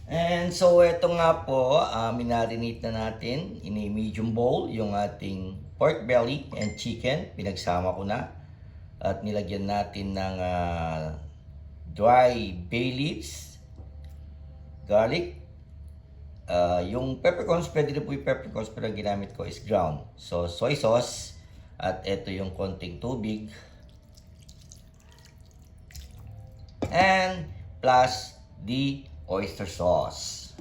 And so ito nga po, minarinate na natin in a medium bowl yung ating pork belly and chicken. Pinagsama ko na at nilagyan natin ng dry bay leaves, garlic, yung peppercorns, pwede rin po yung peppercorns pero ang ginamit ko is ground. So soy sauce at ito yung konting tubig and plus the oyster sauce.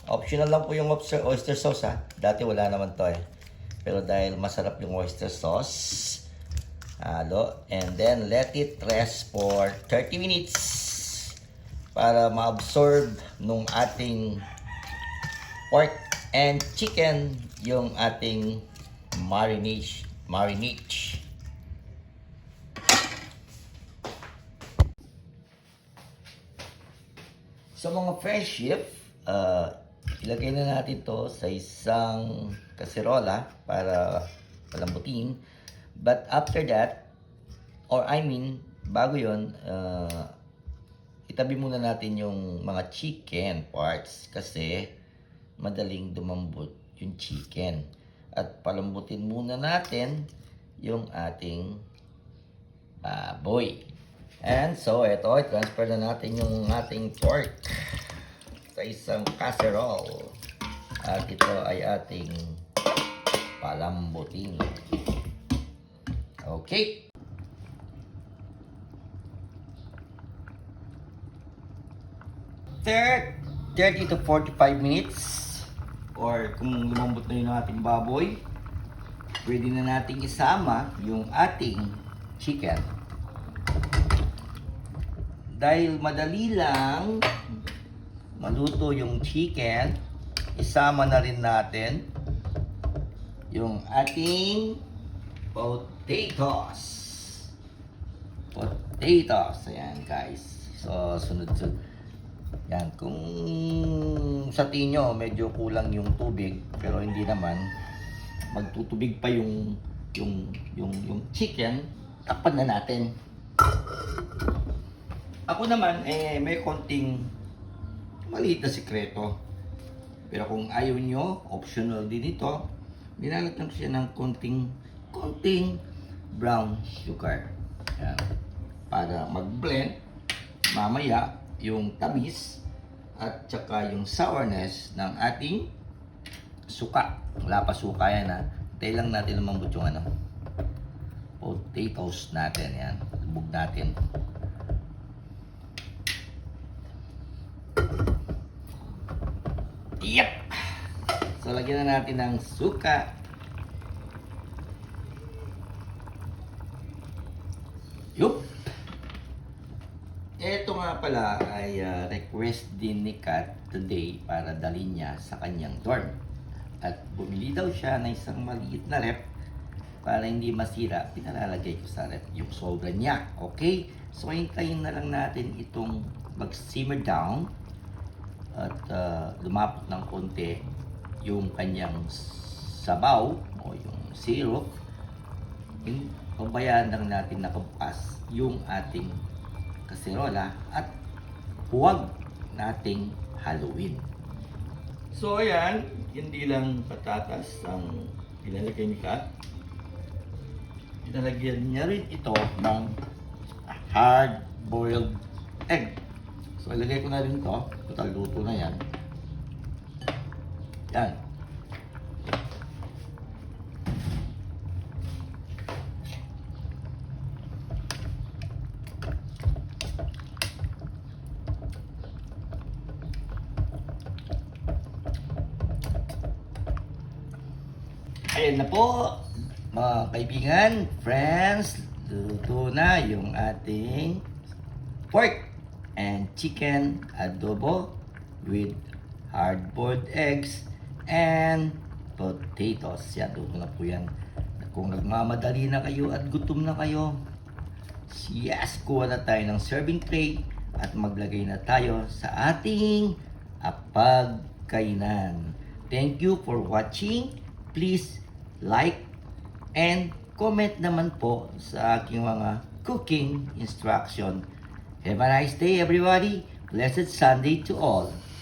Optional lang po yung oyster sauce ha. Dati wala naman to eh. Pero dahil masarap yung oyster sauce, halo. And then let it rest for 30 minutes para ma-absorb nung ating pork and chicken yung ating marinade. Sa mga fresh chef, ilagay na natin to sa isang kaserola para palambutin. But after that, bago yon, itabi muna natin yung mga chicken parts kasi madaling dumambot yung chicken. At palambutin muna natin yung ating baboy. And so, ito, i-transfer na natin yung ating pork sa isang casserole. At ito ay ating palambutin. Okay. Third, 30 to 45 minutes or kung lumambot na yung ating baboy, pwede na natin isama yung ating chicken. Dahil madali lang maluto yung chicken, isama na rin natin yung ating potatoes. Ayan guys. So, sunod-sunod. Yan. Kung sa tingin nyo, medyo kulang yung tubig, pero hindi naman. Magtutubig pa yung chicken, takpan na natin. Ako naman, may konting maliit na sikreto. Pero kung ayaw nyo, optional din ito. Nilalagyan ko siya ng konting brown sugar. Yan. Para mag-blend, mamaya, yung tamis at saka yung sourness ng ating suka. Wala pa suka yan ha. Tayo lang natin lumambot yung potatoes natin. Yan. Lubog natin. Yep! So, lagyan na natin ng suka. Yup! Ito nga pala ay request din ni Kat today para dalhin niya sa kanyang dorm. At bumili daw siya ng isang maliit na rep para hindi masira. Pinalalagay ko sa rep yung sobra niya. Okay? So, hintayin na lang natin itong mag-simmer down at lumapot ng konti yung kanyang sabaw o yung syrup. Pabayaan lang natin nakabukas yung ating kaserola at huwag nating haluin. So ayan, hindi lang patatas ang ilalagay ni Kat. Inalagyan niya rin ito ng hard-boiled egg. So ilagay ko na rin ito. Total luto na yan. Yan. Ayan na po, mga kaibigan, friends, luto na yung ating pork and chicken adobo with hard-boiled eggs and potatoes. Yan, luto na po yan. Kung nagmamadali na kayo at gutom na kayo, yes, kuha na tayo ng serving tray at maglagay na tayo sa ating pagkainan. Thank you for watching. Please like and comment naman po sa aking mga cooking instruction. Have a nice day everybody. Blessed Sunday to all.